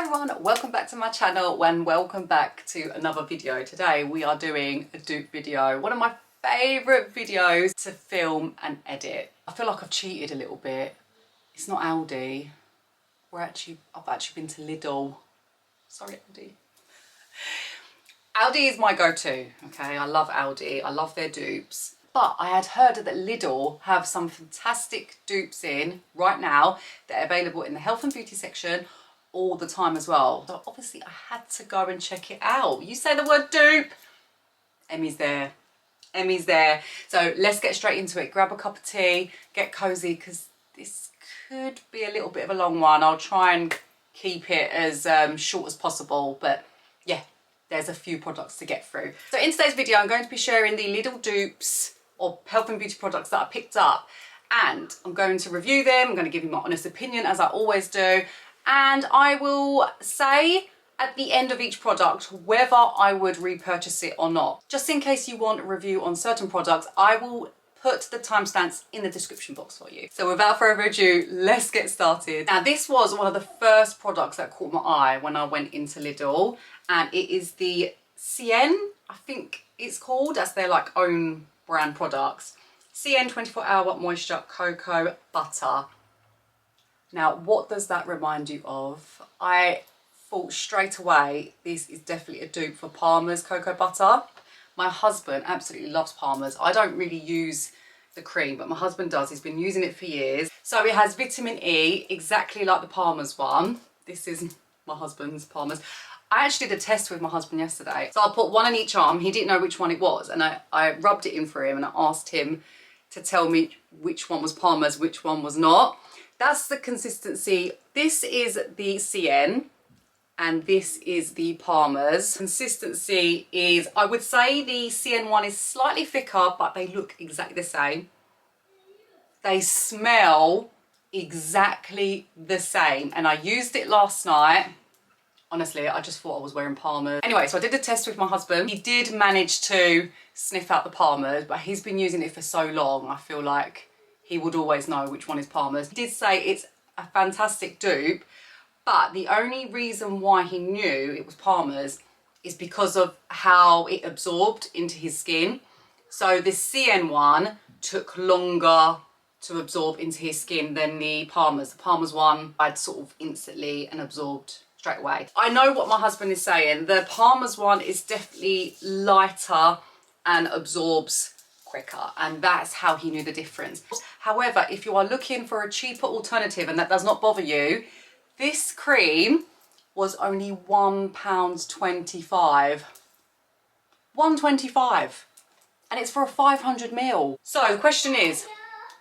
everyone, welcome back to my channel and welcome back to another video. Today we are doing a dupe video, one of my favourite videos to film and edit. I feel like I've cheated a little bit. It's not Aldi. I've actually been to Lidl. Sorry Aldi. Aldi is my go-to, okay? I love Aldi, I love their dupes. But I had heard that Lidl have some fantastic dupes in right now that are available in the health and beauty section all the time as well. So obviously I had to go and check it out. You say the word dupe, Emmy's there. Emmy's there. So let's get straight into it. Grab a cup of tea, get cozy, because this could be a little bit of a long one. I'll try and keep it as short as possible, but yeah, there's a few products to get through. So in today's video, I'm going to be sharing the Lidl dupes or health and beauty products that I picked up, and I'm going to review them. I'm going to give you my honest opinion as I always do, and I will say at the end of each product whether I would repurchase it or not. Just in case you want a review on certain products, I will put the timestamps in the description box for you. So without further ado, let's get started. Now this was one of the first products that caught my eye when I went into Lidl, and it is the CN, I think it's called. That's their like own brand products. CN 24-hour moisture cocoa butter. Now what does that remind you of? I thought straight away this is definitely a dupe for Palmer's cocoa butter. My husband absolutely loves Palmer's. I don't really use the cream, but my husband does. He's been using it for years. So it has vitamin E, exactly like the Palmer's one. This is my husband's Palmer's. I actually did a test with my husband yesterday. So I put one on each arm. He didn't know which one it was. And I rubbed it in for him and I asked him to tell me which one was Palmer's, which one was not. That's the consistency. This is the CN and this is the Palmer's. Consistency is, I would say the CN one is slightly thicker, but they look exactly the same. They smell exactly the same. And I used it last night. Honestly, I just thought I was wearing Palmer's. Anyway, so I did a test with my husband. He did manage to sniff out the Palmer's, but he's been using it for so long, I feel like he would always know which one is Palmer's. He did say it's a fantastic dupe, but the only reason why he knew it was Palmer's is because of how it absorbed into his skin. So the CN one took longer to absorb into his skin than the Palmer's. The Palmer's one I'd sort of instantly and absorbed straight away. I know what my husband is saying. The Palmer's one is definitely lighter and absorbs quicker, and that's how he knew the difference. However, if you are looking for a cheaper alternative and that does not bother you, this cream was only £1.25. £1.25, and it's for a 500ml. So the question is,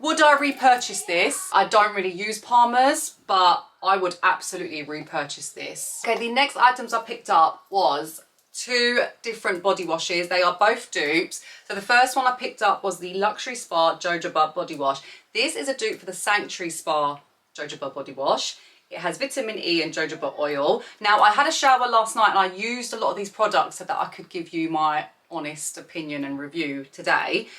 would I repurchase this? I don't really use Palmer's, but I would absolutely repurchase this. Okay, the next items I picked up was two different body washes. They are both dupes. So the first one I picked up was the Luxury Spa Jojoba body wash. This is a dupe for the Sanctuary Spa Jojoba body wash. It has vitamin E and jojoba oil. Now I had a shower last night and I used a lot of these products so that I could give you my honest opinion and review today.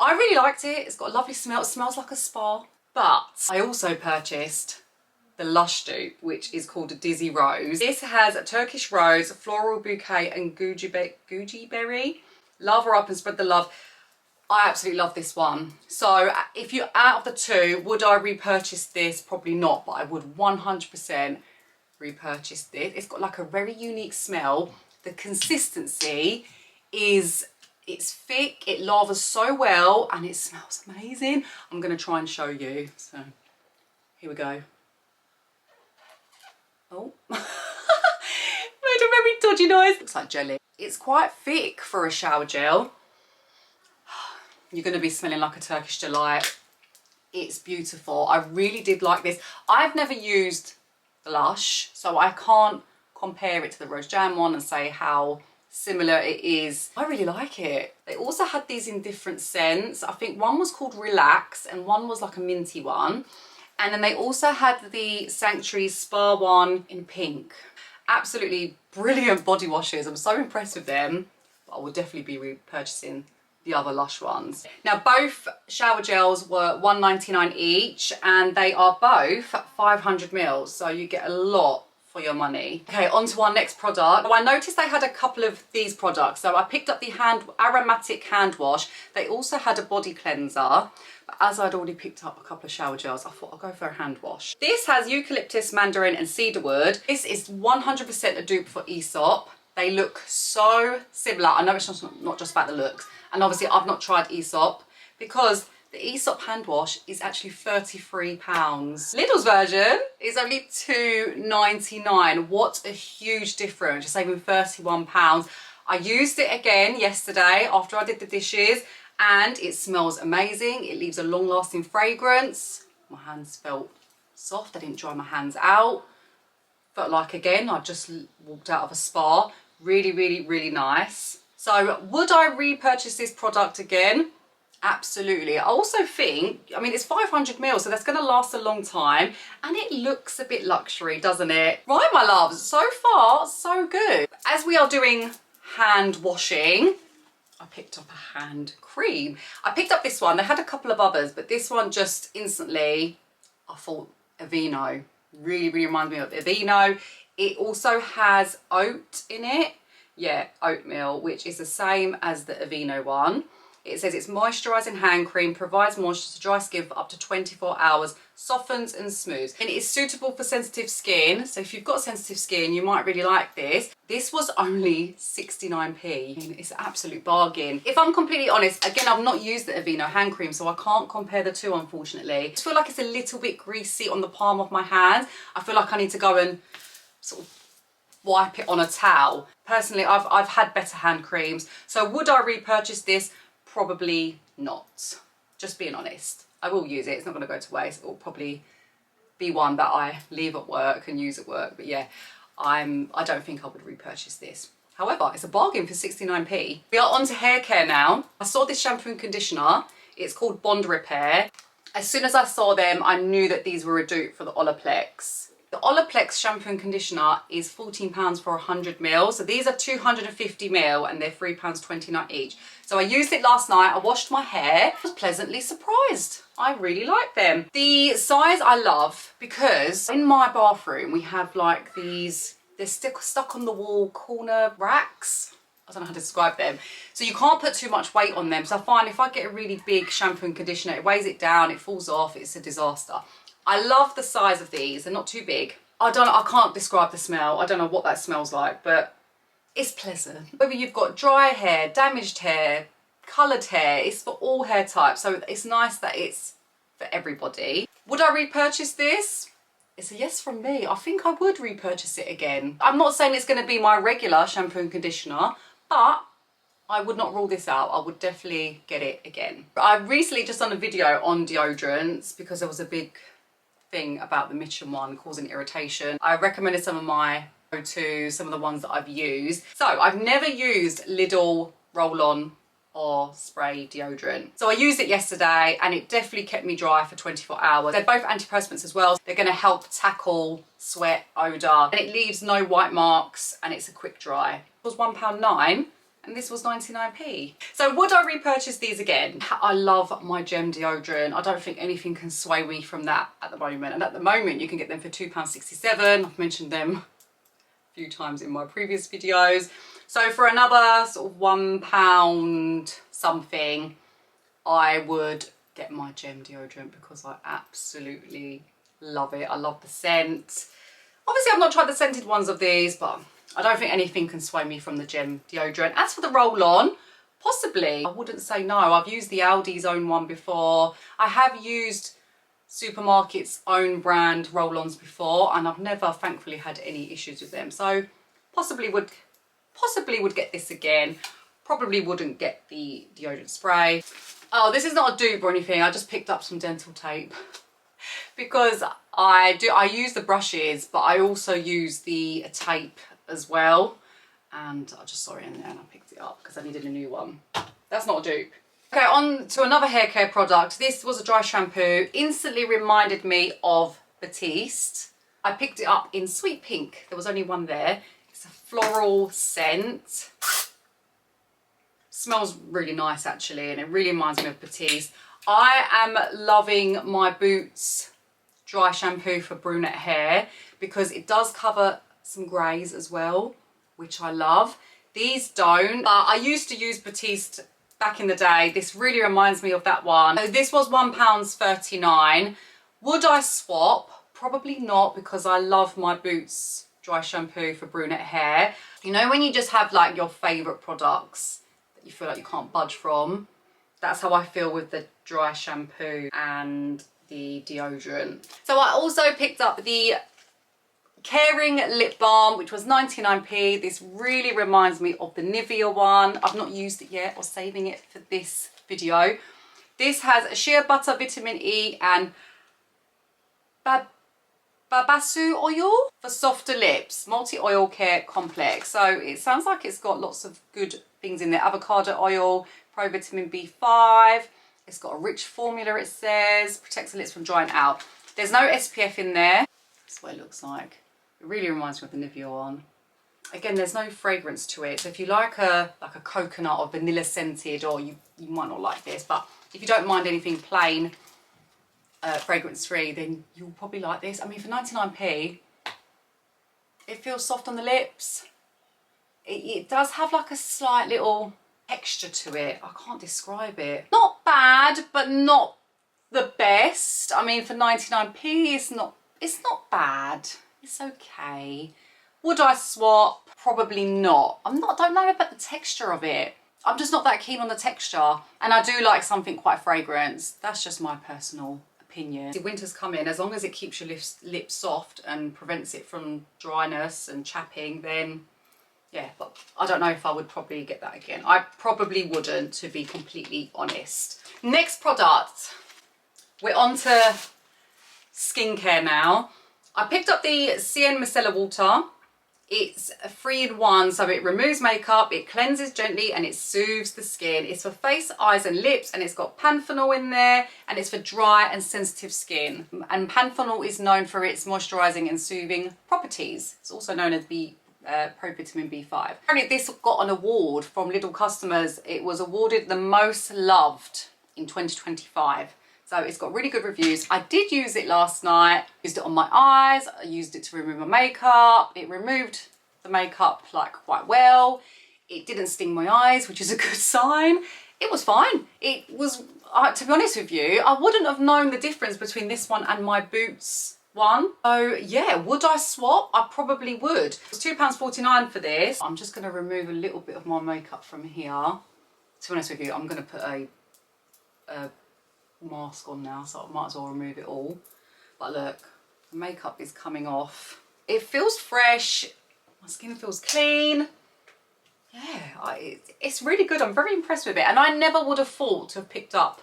I really liked it. It's got a lovely smell. It smells like a spa. But I also purchased the Lush dupe, which is called a Dizzy Rose. This has a Turkish rose, floral bouquet, and goji berry. Love her up and spread the love. I absolutely love this one. So if you're out of the two, would I repurchase this? Probably not, but I would 100% repurchase this. It's got like a very unique smell. The consistency is, it's thick, it lavers so well, and it smells amazing. I'm gonna try and show you. So here we go. Oh, made a very dodgy noise. Looks like jelly. It's quite thick for a shower gel. You're gonna be smelling like a Turkish delight. It's beautiful. I really did like this. I've never used the Lush, so I can't compare it to the Rose Jam one and say how similar it is. I really like it. They also had these in different scents. I think one was called Relax and one was like a minty one. And then they also had the Sanctuary Spa one in pink. Absolutely brilliant body washes. I'm so impressed with them. But I will definitely be repurchasing the other Lush ones. Now both shower gels were £1.99 each, and they are both 500ml, so you get a lot for your money. Okay, on to our next product. I noticed they had a couple of these products. So I picked up the aromatic hand wash. They also had a body cleanser. But as I'd already picked up a couple of shower gels, I thought I'll go for a hand wash. This has eucalyptus, mandarin and cedarwood. This is 100% a dupe for Aesop. They look so similar. I know it's not just about the looks. And obviously I've not tried Aesop because the Aesop hand wash is actually £33. Lidl's version is only £2.99. What a huge difference. You're saving £31. I used it again yesterday after I did the dishes and it smells amazing. It leaves a long-lasting fragrance. My hands felt soft. I didn't dry my hands out. Felt like, again, I just walked out of a spa. Really, really, really nice. So would I repurchase this product again? Absolutely. I also think, I mean, it's 500 mils, so that's going to last a long time. And it looks a bit luxury, doesn't it? Right, my loves, so far, so good. As we are doing hand washing, I picked up a hand cream. I picked up this one. They had a couple of others, but this one just instantly, I thought Aveeno. Really, really reminds me of Aveeno. It also has oat in it. Yeah, oatmeal, which is the same as the Aveeno one. It says it's moisturising hand cream, provides moisture to dry skin for up to 24 hours, softens and smooths. And it is suitable for sensitive skin. So if you've got sensitive skin, you might really like this. This was only 69p. I mean, it's an absolute bargain. If I'm completely honest, again, I've not used the Aveeno hand cream, so I can't compare the two, unfortunately. I just feel like it's a little bit greasy on the palm of my hand. I feel like I need to go and sort of wipe it on a towel. Personally, I've had better hand creams. So would I repurchase this? Probably not. Just being honest. I will use it. It's not going to go to waste. It will probably be one that I leave at work and use at work. But yeah, I don't think I would repurchase this. However, it's a bargain for 69p. We are on to hair care now. I saw this shampoo and conditioner. It's called Bond Repair. As soon as I saw them, I knew that these were a dupe for the Olaplex. The Olaplex shampoo and conditioner is £14 for 100 ml. So these are 250 ml and they're £3.29 each. So I used it last night. I washed my hair. I was pleasantly surprised. I really like them. The size I love because in my bathroom we have like these, they're stuck on the wall corner racks. I don't know how to describe them. So you can't put too much weight on them. So I find if I get a really big shampoo and conditioner, it weighs it down, it falls off, it's a disaster. I love the size of these. They're not too big. I can't describe the smell. I don't know what that smells like, but it's pleasant. Whether you've got dry hair, damaged hair, coloured hair, it's for all hair types. So it's nice that it's for everybody. Would I repurchase this? It's a yes from me. I think I would repurchase it again. I'm not saying it's going to be my regular shampoo and conditioner, but I would not rule this out. I would definitely get it again. I recently just done a video on deodorants because there was a big thing about the Mitchum one causing irritation. I recommended some of my go-to, some of the ones that I've used. So I've never used Lidl roll-on or spray deodorant. So I used it yesterday and it definitely kept me dry for 24 hours. They're both antiperspirants as well. They're gonna help tackle sweat, odour, and it leaves no white marks and it's a quick dry. It was £1.09 and this was 99p. So would I repurchase these again? I love my gem deodorant. I don't think anything can sway me from that at the moment. And at the moment you can get them for £2.67. I've mentioned them a few times in my previous videos. So for another sort of £1 something, I would get my gem deodorant because I absolutely love it. I love the scent. Obviously I've not tried the scented ones of these, but I don't think anything can sway me from the gem deodorant. As for the roll-on, possibly. I wouldn't say no. I've used the Aldi's own one before. I have used Supermarket's own brand roll-ons before and I've never, thankfully, had any issues with them. So possibly would get this again. Probably wouldn't get the deodorant spray. Oh, this is not a dupe or anything. I just picked up some dental tape because I use the brushes, but I also use the tape as well. And I just saw it in there and I picked it up because I needed a new one. That's not a dupe. Okay, on to another hair care product. This was a dry shampoo. Instantly reminded me of Batiste. I picked it up in sweet pink. There was only one there. It's a floral scent. Smells really nice actually, and it really reminds me of Batiste. I am loving my Boots dry shampoo for brunette hair because it does cover some greys as well, which I love. These don't, but I used to use Batiste back in the day. This really reminds me of that one. So this was £1.39. Would I swap? Probably not, because I love my Boots dry shampoo for brunette hair. You know when you just have like your favourite products that you feel like you can't budge from? That's how I feel with the dry shampoo and the deodorant. So I also picked up the Caring lip balm, which was 99p. This really reminds me of the Nivea one. I've not used it yet, or saving it for this video. This has shea butter, vitamin E and babasu oil for softer lips, multi-oil care complex. So it sounds like it's got lots of good things in there. Avocado oil, pro vitamin B5. It's got a rich formula, it says. Protects the lips from drying out. There's no SPF in there. That's what it looks like. It really reminds me of the Nivea one. Again, there's no fragrance to it. So if you like a coconut or vanilla scented, or you might not like this, but if you don't mind anything plain, fragrance free, then you'll probably like this. I mean, for 99p, it feels soft on the lips. It does have like a slight little texture to it. I can't describe it. Not bad, but not the best. I mean, for 99p, it's not bad. It's okay. Would I swap? Probably not. I don't know about the texture of it. I'm just not that keen on the texture. And I do like something quite fragrant. That's just my personal opinion. The winter's coming. As long as it keeps your lips soft and prevents it from dryness and chapping, then yeah, but I don't know if I would probably get that again. I probably wouldn't, to be completely honest. Next product. We're on to skincare now. I picked up the Cien Micellar Water. It's a 3-in-1, so it removes makeup, it cleanses gently, and it soothes the skin. It's for face, eyes and lips, and it's got panthenol in there, and it's for dry and sensitive skin. And panthenol is known for its moisturising and soothing properties. It's also known as pro vitamin B5. Apparently this got an award from Lidl customers. It was awarded the most loved in 2025. So it's got really good reviews. I did use it last night. Used it on my eyes. I used it to remove my makeup. It removed the makeup like quite well. It didn't sting my eyes, which is a good sign. It was fine. It was, to be honest with you, I wouldn't have known the difference between this one and my Boots one. So yeah, would I swap? I probably would. It was £2.49 for this. I'm just gonna remove a little bit of my makeup from here. To be honest with you, I'm gonna put a mask on now, so I might as well remove it all. But look, the makeup is coming off. It feels fresh. My skin feels clean. Yeah, it's really good. I'm very impressed with it, and I never would have thought to have picked up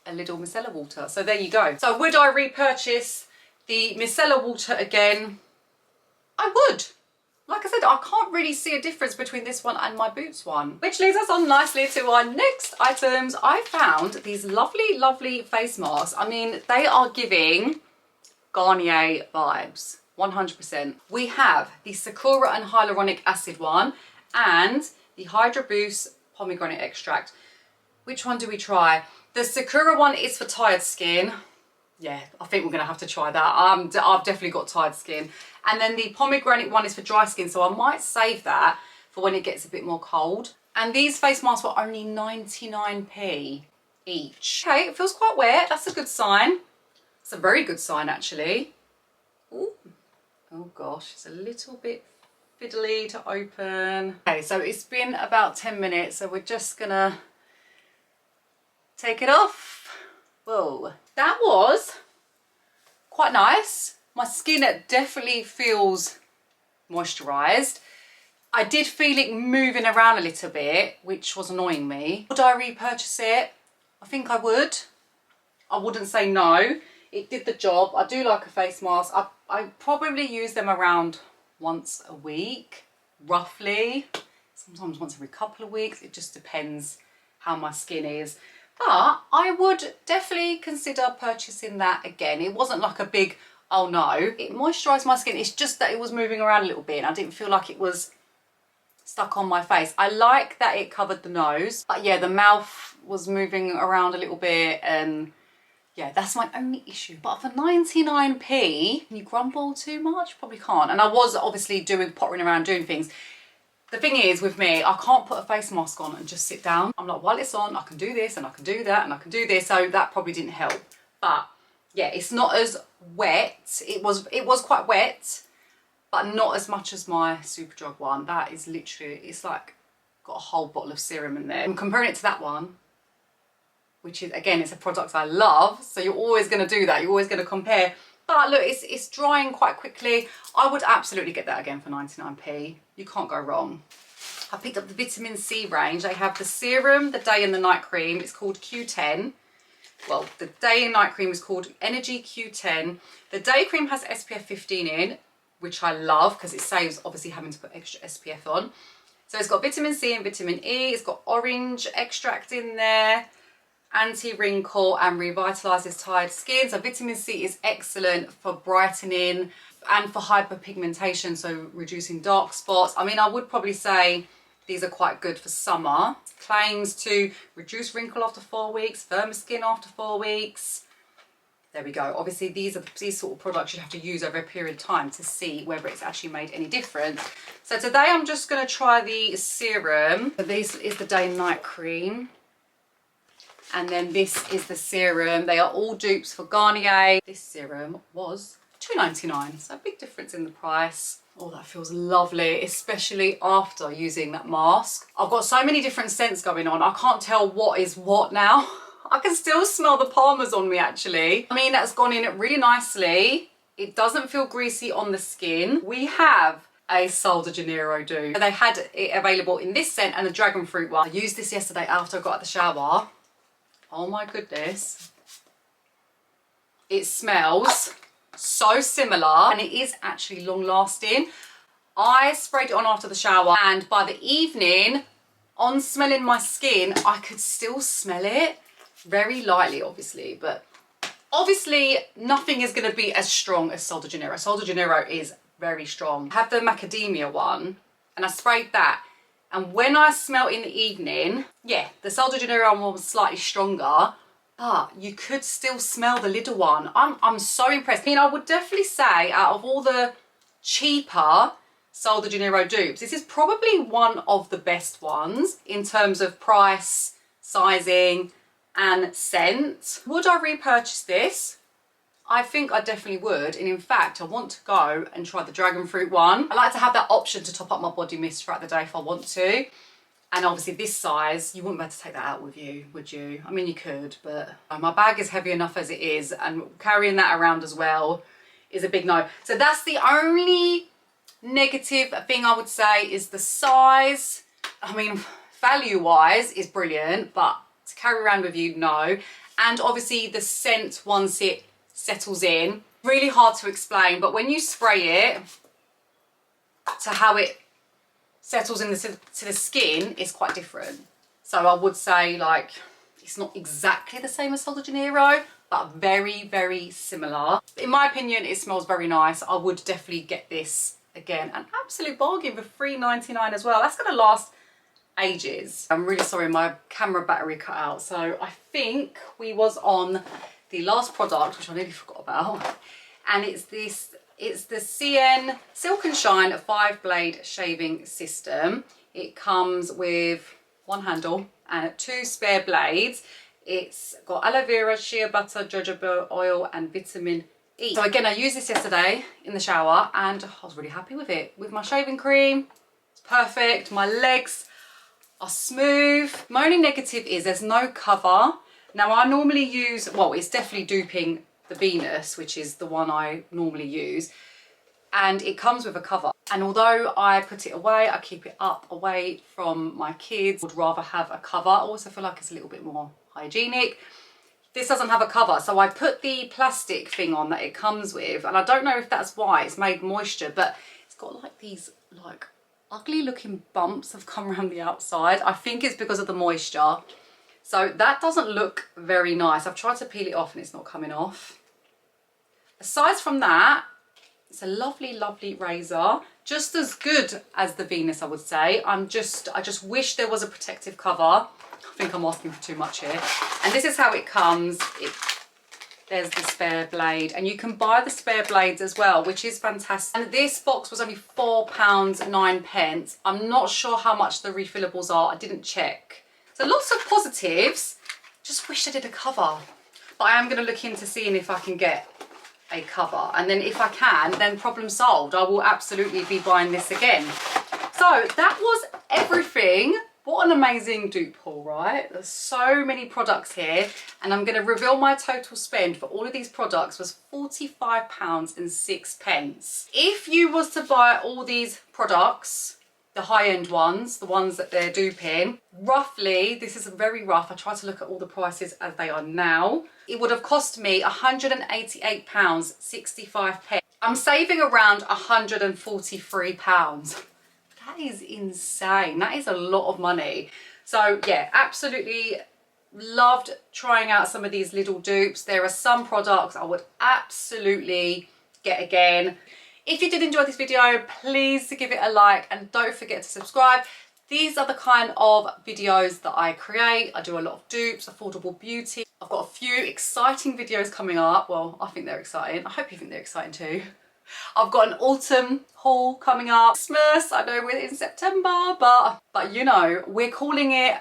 a Lidl micellar water. So there you go. So would I repurchase the micellar water again? I would. Like I said, I can't really see a difference between this one and my Boots one. Which leads us on nicely to our next items. I found these lovely, lovely face masks. I mean, they are giving Garnier vibes, 100%. We have the Sakura and Hyaluronic Acid one and the Hydra Boost Pomegranate Extract. Which one do we try? The Sakura one is for tired skin. Yeah, I think we're gonna have to try that. I've definitely got tired skin. And then the pomegranate one is for dry skin, so I might save that for when it gets a bit more cold. And these face masks were only 99p each. Okay, it feels quite wet. That's a good sign. It's a very good sign, actually. Ooh. Oh gosh, it's a little bit fiddly to open. Okay, so it's been about 10 minutes, so we're just gonna take it off. Whoa, that was quite nice. My skin definitely feels moisturised. I did feel it moving around a little bit, which was annoying me. Would I repurchase it? I think I would. I wouldn't say no. It did the job. I do like a face mask. I probably use them around once a week, roughly. Sometimes once every couple of weeks. It just depends how my skin is. But I would definitely consider purchasing that again. It wasn't like a big, oh no. It moisturised my skin. It's just that it was moving around a little bit and I didn't feel like it was stuck on my face. I like that it covered the nose. But yeah, the mouth was moving around a little bit and Yeah, that's my only issue. But for 99p, can you grumble too much? Probably can't. And I was obviously pottering around doing things. The thing is with me, I can't put a face mask on and just sit down. I'm like, while it's on, I can do this and I can do that and I can do this. So that probably didn't help. But yeah, it's not as wet. It was quite wet, but not as much as my Superdrug one. That is literally, it's like got a whole bottle of serum in there. I'm comparing it to that one, which is, again, it's a product I love. So you're always going to do that. You're always going to compare. But look, it's drying quite quickly. I would absolutely get that again for 99p. You can't go wrong. I picked up the vitamin C range. They have the serum, the day and the night cream. It's called Q10. Well, the day and night cream is called Energy Q10. The day cream has SPF 15 in, which I love because it saves obviously having to put extra SPF on. So it's got vitamin C and vitamin E. It's got orange extract in there, anti-wrinkle and revitalizes tired skin. So vitamin C is excellent for brightening and for hyperpigmentation, so reducing dark spots. I mean, I would probably say these are quite good for summer. Claims to reduce wrinkle after 4 weeks, firmer skin after 4 weeks. There we go. Obviously, these sort of products you have to use over a period of time to see whether it's actually made any difference. So today I'm just going to try the serum. This is the day and night cream. And then this is the serum. They are all dupes for Garnier. This serum was £2.99, so a big difference in the price. Oh, that feels lovely, especially after using that mask. I've got so many different scents going on. I can't tell what is what now. I can still smell the Palmer's on me actually. I mean, that's gone in really nicely. It doesn't feel greasy on the skin. We have a Sol de Janeiro dupe. They had it available in this scent and the dragon fruit one. I used this yesterday after I got out of the shower. Oh my goodness. It smells so similar and it is actually long lasting. I sprayed it on after the shower and by the evening, on smelling my skin, I could still smell it. Very lightly obviously, but obviously nothing is going to be as strong as Sol de Janeiro. Sol de Janeiro is very strong. I have the macadamia one and I sprayed that. And when I smell in the evening, yeah, the Sol de Janeiro one was slightly stronger, but you could still smell the Lidl one. I'm so impressed. I mean, I would definitely say out of all the cheaper Sol de Janeiro dupes, this is probably one of the best ones in terms of price, sizing, and scent. Would I repurchase this? I think I definitely would, and in fact I want to go and try the dragon fruit one. I like to have that option to top up my body mist throughout the day if I want to, and obviously this size you wouldn't be able to take that out with you, would you? I mean, you could, but my bag is heavy enough as it is, and carrying that around as well is a big no. So that's the only negative thing I would say, is the size. I mean, value wise is brilliant, but to carry around with you, no. And obviously the scent, once it settles in, really hard to explain, but when you spray it to how it settles into the skin is quite different. So I would say, like, it's not exactly the same as Sol de Janeiro, but very, very similar. In my opinion, it smells very nice. I would definitely get this again. An absolute bargain for £3.99 as well. That's going to last ages. I'm really sorry, my camera battery cut out. So I think we was on the last product, which I nearly forgot about. And it's this, it's the CN Silk and Shine 5-blade shaving system. It comes with one handle and 2 spare blades. It's got aloe vera, shea butter, jojoba oil and vitamin E. So again, I used this yesterday in the shower and I was really happy with it. With my shaving cream, it's perfect. My legs are smooth. My only negative is there's no cover. Now I normally use, well, it's definitely duping the Venus, which is the one I normally use. And it comes with a cover. And although I put it away, I keep it up away from my kids, would rather have a cover. I also feel like it's a little bit more hygienic. This doesn't have a cover, so I put the plastic thing on that it comes with, and I don't know if that's why it's made moisture, but it's got like these like ugly looking bumps have come around the outside. I think it's because of the moisture. So that doesn't look very nice. I've tried to peel it off and it's not coming off. Aside from that, it's a lovely, lovely razor. Just as good as the Venus, I would say. I just wish there was a protective cover. I think I'm asking for too much here. And this is how it comes. There's the spare blade, and you can buy the spare blades as well, which is fantastic. And this box was only £4.09. I'm not sure how much the refillables are. I didn't check. So lots of positives. Just wish I did a cover. But I am going to look into seeing if I can get a cover. And then if I can, then problem solved. I will absolutely be buying this again. So that was everything. What an amazing dupe haul, right? There's so many products here, and I'm going to reveal my total spend for all of these products was £45.06. If you was to buy all these products, the high-end ones, the ones that they're duping, roughly, this is very rough, I try to look at all the prices as they are now, it would have cost me £188.65. I'm saving around £143. That is insane. That is a lot of money. So yeah, absolutely loved trying out some of these Lidl dupes. There are some products I would absolutely get again. If you did enjoy this video, please give it a like and don't forget to subscribe. These are the kind of videos that I create. I do a lot of dupes, affordable beauty. I've got a few exciting videos coming up. Well, I think they're exciting. I hope you think they're exciting too. I've got an autumn haul coming up. Christmas, I know we're in September, but you know, we're calling it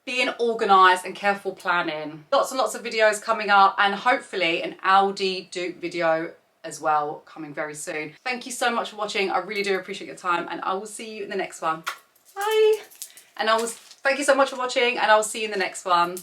being organised and careful planning. Lots and lots of videos coming up, and hopefully an Aldi dupe video as well coming very soon. Thank you so much for watching. I really do appreciate your time, and I will see you in the next one. Bye. And thank you so much for watching, and I will see you in the next one.